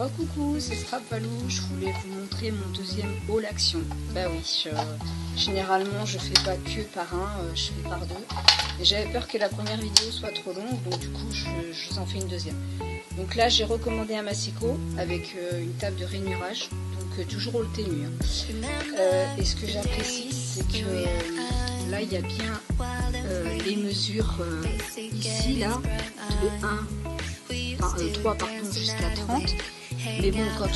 Oh coucou, c'est Scrap Valou, je voulais vous montrer mon deuxième haul action. Bah oui, généralement je fais pas que par un, je fais par deux. Et j'avais peur que la première vidéo soit trop longue, donc du coup je vous en fais une deuxième. Donc là j'ai recommandé un massicot avec une table de rainurage, donc toujours haut tenue. Et ce que j'apprécie c'est que là il y a bien les mesures ici là, de 1, enfin 3 pardon, jusqu'à 30. Mais bon, quand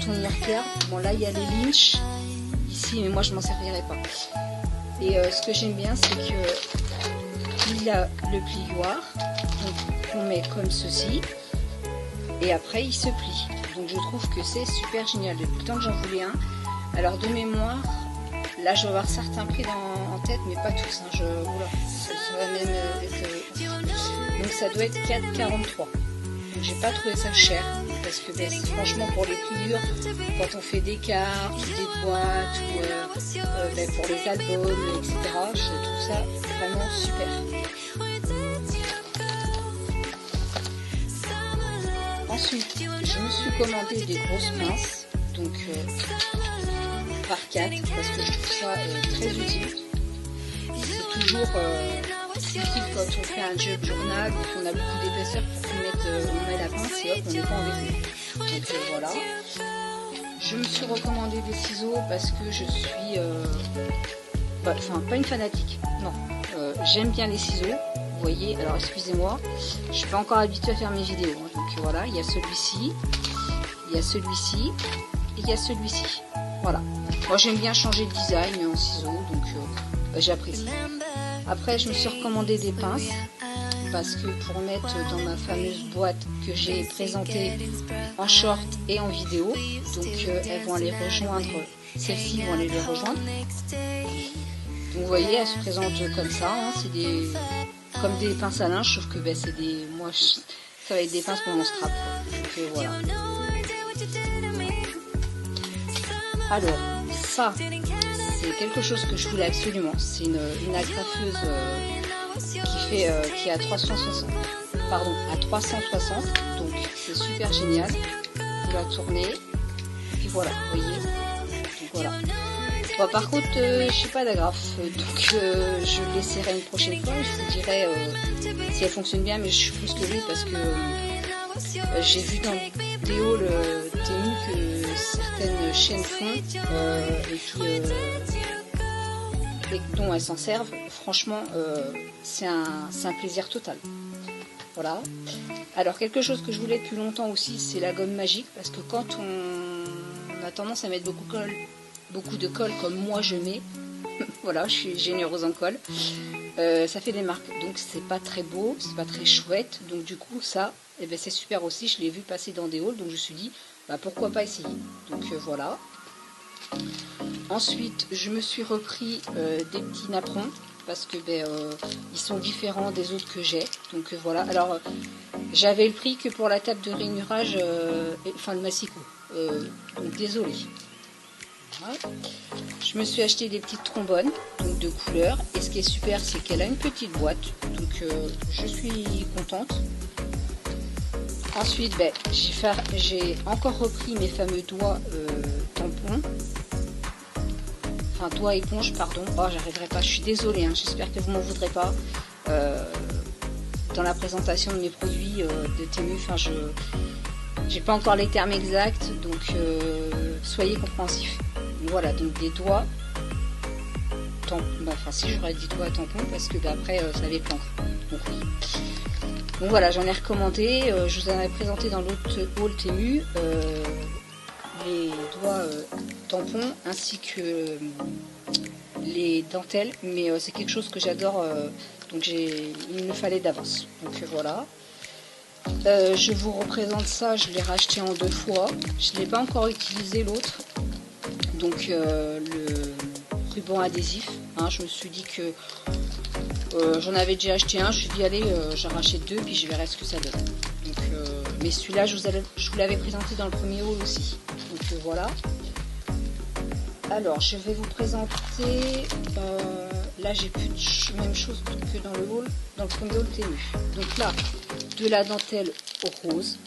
on y regarde, bon là il y a les Lynch ici, mais moi je m'en servirai pas. Et ce que j'aime bien, c'est que il a le plioir, donc qu'on met comme ceci, et après il se plie. Donc je trouve que c'est super génial. Depuis le temps que j'en voulais un. Alors de mémoire, là je vais avoir certains prix en tête, mais pas tous. Hein. Oula, ça va même être... Donc ça doit être 4,43. J'ai pas trouvé ça cher parce que franchement pour les pliures, quand on fait des cartes ou des boîtes ou pour les albums, etc., je trouve ça vraiment super. Ensuite, je me suis commandé des grosses pinces, donc par 4 parce que je trouve ça très utile. C'est toujours utile quand on fait un job journal ou qu'on a beaucoup d'épaisseur pour on met la pince et hop, on n'est pas embêté. Donc voilà. Je me suis recommandé des ciseaux parce que je suis enfin pas une fanatique, non. J'aime bien les ciseaux, vous voyez, alors excusez-moi, je suis pas encore habituée à faire mes vidéos. Hein, donc voilà, il y a celui-ci, il y a celui-ci et il y a celui-ci. Voilà. Moi j'aime bien changer de design en ciseaux, donc j'apprécie. Après je me suis recommandé des pinces parce que pour mettre dans ma fameuse boîte que j'ai présentée en short et en vidéo, donc elles vont aller rejoindre, celles-ci vont aller les rejoindre. Donc vous voyez, elles se présentent comme ça, hein, c'est comme des pinces à linge, sauf que c'est des, ça va être des pinces pour mon scrap. Donc voilà. Alors ça, c'est quelque chose que je voulais absolument. C'est une agrafeuse qui est à 360. Pardon, à 360. Donc c'est super génial. Vous la tournez. Et puis voilà, vous voyez. Donc voilà. Bon, par contre, je sais pas d'agrafe. Donc je l'essaierai une prochaine fois. Je vous dirai si elle fonctionne bien, mais je suppose que oui, parce que j'ai vu dans des hauls tenus que certaines chaînes font et dont elles s'en servent. Franchement, c'est un plaisir total. Voilà. Alors quelque chose que je voulais depuis longtemps aussi, c'est la gomme magique, parce que quand on a tendance à mettre beaucoup de colle comme moi je mets, voilà, je suis généreuse en colle, ça fait des marques, donc c'est pas très beau, c'est pas très chouette, donc du coup ça, c'est super aussi. Je l'ai vu passer dans des hauls, donc je me suis dit pourquoi pas essayer. Donc voilà. Ensuite je me suis repris des petits napperons parce que ils sont différents des autres que j'ai, donc voilà. Alors j'avais le prix que pour la table de rainurage, enfin le massicot, donc désolé. Voilà. Je me suis acheté des petites trombones, donc de couleur, et ce qui est super, c'est qu'elle a une petite boîte, donc je suis contente. Ensuite j'ai encore repris mes fameux doigts tampons, enfin doigts éponge, pardon. Oh, j'arriverai pas, je suis désolée, hein, j'espère que vous m'en voudrez pas. Dans la présentation de mes produits de Temu, enfin j'ai pas encore les termes exacts, donc soyez compréhensifs. Voilà, donc des doigts tampons, enfin si j'aurais dit doigts tampons, parce que après ça les planque. Donc oui. Donc voilà, j'en ai recommandé, je vous en ai présenté dans l'autre haul Temu les doigts tampons ainsi que les dentelles, mais c'est quelque chose que j'adore, donc il me fallait d'avance. Donc voilà. Je vous représente ça, je l'ai racheté en 2 fois, je ne l'ai pas encore utilisé l'autre, donc le ruban adhésif, hein, je me suis dit que j'en avais déjà acheté un, je me suis dit allez j'en rachète 2 puis je verrai ce que ça donne. Donc, mais celui-là je vous l'avais présenté dans le premier haul aussi, donc voilà. Alors je vais vous présenter, là j'ai plus de même chose que dans le haul, dans le premier haul Temu. Donc là, de la dentelle au rose.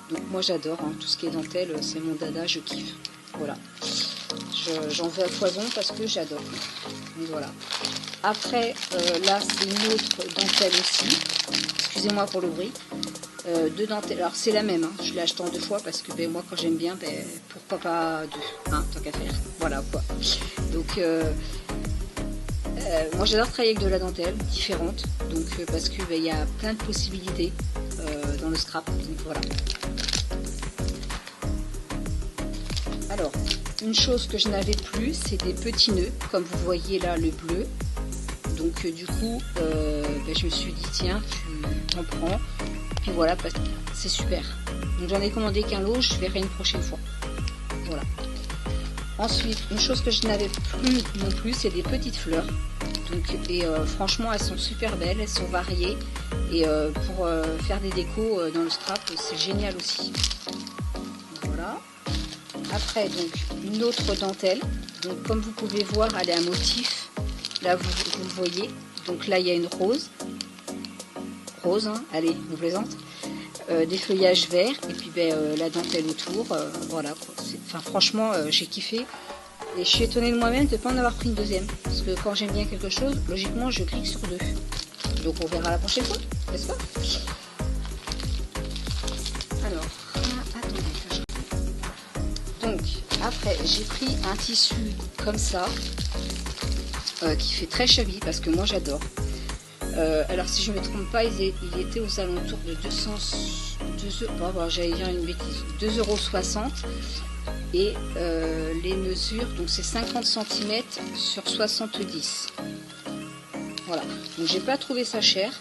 Donc moi j'adore, hein, tout ce qui est dentelle, c'est mon dada, je kiffe. Voilà. J'en veux à foison parce que j'adore. Donc voilà. Après, là c'est une autre dentelle aussi. Excusez-moi pour le bruit. Deux dentelles. Alors c'est la même, hein. Je l'ai acheté en 2 fois parce que moi quand j'aime bien, pourquoi pas 2, hein, tant qu'à faire. Voilà quoi. Donc moi j'adore travailler avec de la dentelle différente, donc parce que y a plein de possibilités dans le scrap. Donc voilà. Alors, une chose que je n'avais plus, c'est des petits nœuds, comme vous voyez là le bleu. Donc du coup, je me suis dit tiens, tu en prends. Puis voilà, c'est super. Donc j'en ai commandé qu'un lot, je verrai une prochaine fois. Voilà. Ensuite, une chose que je n'avais plus non plus, c'est des petites fleurs. Donc, franchement, elles sont super belles, elles sont variées. Et pour faire des décos dans le scrap, c'est génial aussi. Voilà. Après, donc, une autre dentelle. Donc, comme vous pouvez voir, elle est à motif. Là, vous le voyez. Donc là, il y a une rose. Rose, hein, allez, on plaisante. Des feuillages verts. Et puis, la dentelle autour. Voilà. Enfin, franchement, j'ai kiffé. Et je suis étonnée de moi-même de ne pas en avoir pris une deuxième. Parce que quand j'aime bien quelque chose, logiquement, je clique sur 2. Donc, on verra la prochaine fois, n'est-ce pas? Alors, attendez. Donc, après, j'ai pris un tissu comme ça, qui fait très shabby, parce que moi, j'adore. Alors, si je ne me trompe pas, il était aux alentours de 200... j'allais dire une bêtise, 2,60 €. Et les mesures, donc c'est 50 cm sur 70. Voilà, donc j'ai pas trouvé ça cher,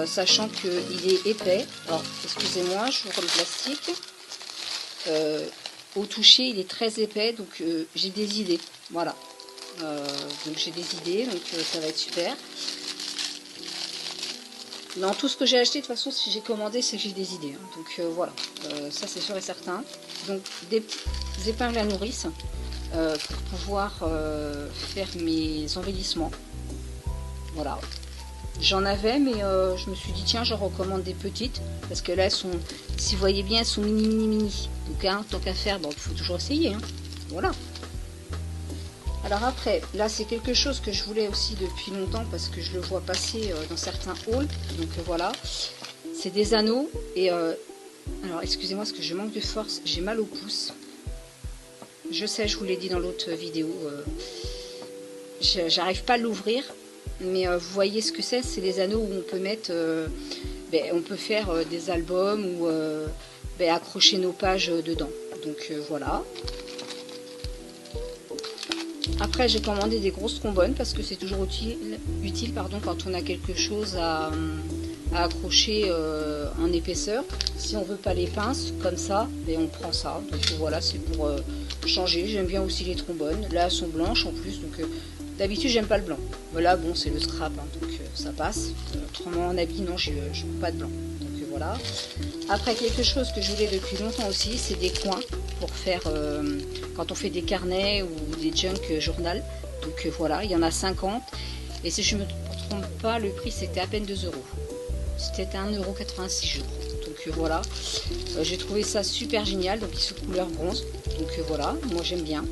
sachant qu'il est épais. Alors excusez-moi, j'ouvre le plastique. Au toucher, il est très épais, donc j'ai des idées. Voilà, donc j'ai des idées, donc ça va être super. Dans tout ce que j'ai acheté, de toute façon, si j'ai commandé, c'est que j'ai des idées. Hein. Donc voilà, ça c'est sûr et certain. Donc des épingles à nourrice pour pouvoir faire mes embellissements. Voilà. J'en avais, mais je me suis dit, tiens, je recommande des petites. Parce que là, elles sont, si vous voyez bien, elles sont mini. Donc, hein, tant qu'à faire, il faut toujours essayer. Hein. Voilà. Alors après, là c'est quelque chose que je voulais aussi depuis longtemps parce que je le vois passer dans certains hauls. Donc voilà, c'est des anneaux et alors excusez-moi parce que je manque de force, j'ai mal au pouce. Je sais, je vous l'ai dit dans l'autre vidéo, j'arrive pas à l'ouvrir, mais vous voyez ce que c'est des anneaux où on peut mettre, on peut faire des albums ou accrocher nos pages dedans. Donc voilà. Après, j'ai commandé des grosses trombones parce que c'est toujours utile quand on a quelque chose à accrocher en épaisseur. Si on veut pas les pinces, comme ça, on prend ça. Donc voilà, c'est pour changer. J'aime bien aussi les trombones. Là, elles sont blanches en plus. Donc d'habitude, j'aime pas le blanc. Voilà, bon, c'est le scrap, hein, donc ça passe. Autrement, en habit, non, je ne veux pas de blanc. Donc voilà. Après, quelque chose que je voulais depuis longtemps aussi, c'est des coins pour faire quand on fait des carnets ou des junk journal. Donc voilà, il y en a 50. Et si je ne me trompe pas, le prix c'était à peine 2 €. C'était à 1,86 € je crois. Donc voilà, j'ai trouvé ça super génial. Donc ils sont couleur bronze. Donc voilà, moi j'aime bien.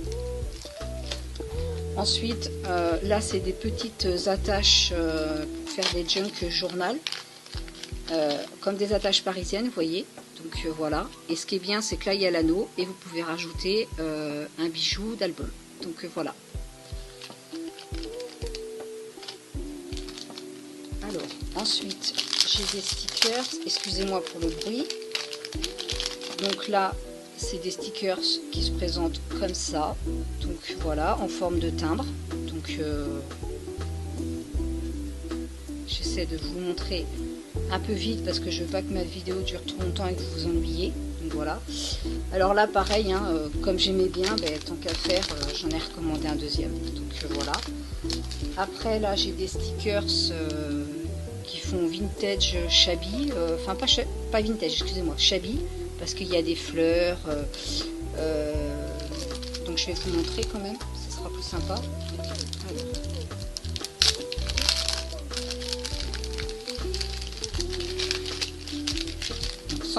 Ensuite, là c'est des petites attaches pour faire des junk journal. Comme des attaches parisiennes, vous voyez. Donc voilà, et ce qui est bien, c'est que là il y a l'anneau et vous pouvez rajouter un bijou d'album. Donc voilà. Alors, ensuite, j'ai des stickers. Excusez-moi pour le bruit. Donc là, c'est des stickers qui se présentent comme ça. Donc voilà, en forme de timbre. Donc j'essaie de vous montrer un peu vite parce que je veux pas que ma vidéo dure trop longtemps et que vous vous ennuyiez. Donc voilà. Alors là pareil, hein, comme j'aimais bien, tant qu'à faire, j'en ai recommandé un deuxième. Donc voilà. Après là j'ai des stickers qui font vintage shabby, enfin pas vintage, excusez-moi, shabby, parce qu'il y a des fleurs. Donc je vais vous montrer quand même, ce sera plus sympa. Alors.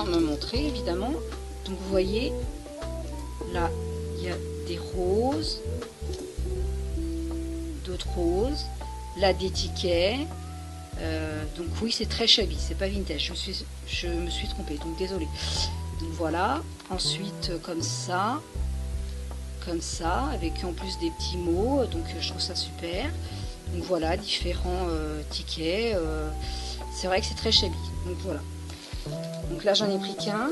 sans me montrer évidemment. Donc vous voyez, là il y a des roses, d'autres roses, là des tickets. Donc oui, c'est très shabby, c'est pas vintage, je me suis trompée, donc désolée. Donc voilà, ensuite comme ça, avec en plus des petits mots, donc je trouve ça super. Donc voilà, différents tickets, c'est vrai que c'est très shabby, donc voilà. Donc là j'en ai pris qu'un,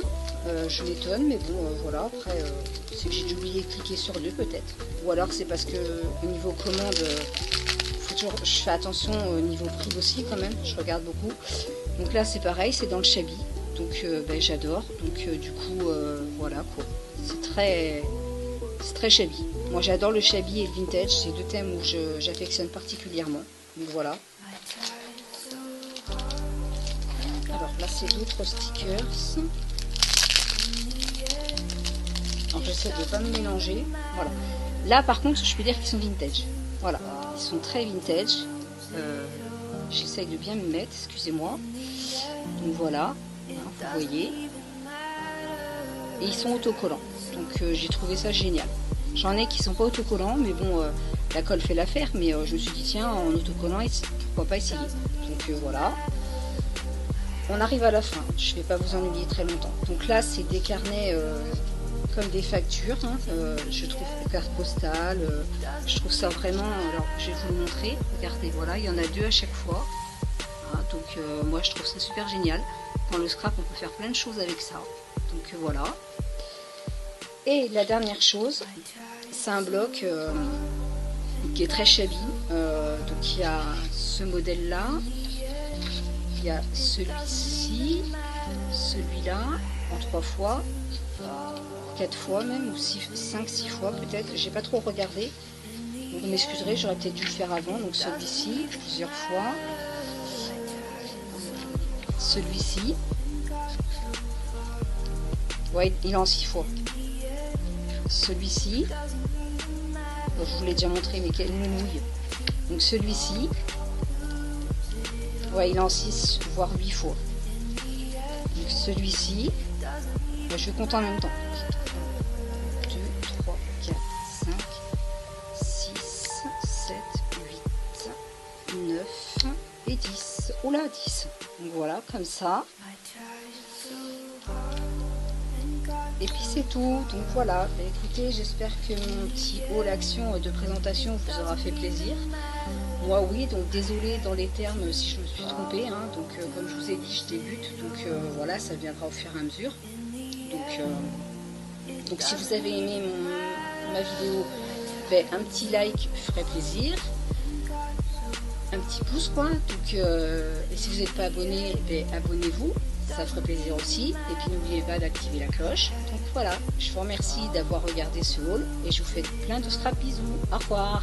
je m'étonne, mais bon voilà, après c'est que j'ai oublié de cliquer sur 2 peut-être, ou alors c'est parce que au niveau commande, je fais attention au niveau prix aussi quand même, je regarde beaucoup. Donc là c'est pareil, c'est dans le shabby, donc j'adore, donc du coup voilà quoi, c'est très shabby. Moi j'adore le shabby et le vintage, c'est 2 thèmes où j'affectionne particulièrement, donc voilà. Alors là c'est d'autres stickers. Alors j'essaie de ne pas me mélanger, voilà. Là par contre je peux dire qu'ils sont vintage, voilà, ils sont très vintage. J'essaye de bien me mettre, excusez-moi. Donc voilà, vous voyez. Et ils sont autocollants, donc j'ai trouvé ça génial. J'en ai qui sont pas autocollants, mais bon, la colle fait l'affaire, mais je me suis dit tiens, en autocollant, pourquoi pas essayer. Donc voilà. On arrive à la fin, je vais pas vous ennuyer très longtemps. Donc là c'est des carnets comme des factures, hein. Je trouve des cartes postales, je trouve ça vraiment, alors je vais vous le montrer, regardez, voilà, il y en a 2 à chaque fois, hein, donc moi je trouve ça super génial. Dans le scrap on peut faire plein de choses avec ça, donc voilà. Et la dernière chose, c'est un bloc qui est très shabby, donc il y a ce modèle là, il y a celui-ci, celui-là en 3 fois, 4 fois même, ou 5-6 fois peut-être, j'ai pas trop regardé, donc vous m'excuserez, j'aurais peut-être dû le faire avant. Donc celui-ci plusieurs fois, celui-ci, ouais, il est en 6 fois, celui-ci, je vous l'ai déjà montré, mais quelle nouille. Donc celui-ci, ouais, il est en 6 voire 8 fois. Donc celui-ci, je vais compter en même temps. 2, 3, 4, 5, 6, 7, 8, 9 et 10. Oula, 10. Donc voilà, comme ça. Et puis c'est tout. Donc voilà, écoutez, j'espère que mon petit haul action de présentation vous aura fait plaisir. Moi oui, donc désolé dans les termes si je me suis trompée, hein. Donc comme je vous ai dit, je débute, donc voilà, ça viendra au fur et à mesure. Donc si vous avez aimé ma vidéo, un petit like ferait plaisir, un petit pouce quoi. Donc, et si vous n'êtes pas abonné, abonnez-vous, ça ferait plaisir aussi. Et puis n'oubliez pas d'activer la cloche. Donc voilà, je vous remercie d'avoir regardé ce haul et je vous fais plein de scrap bisous. Au revoir.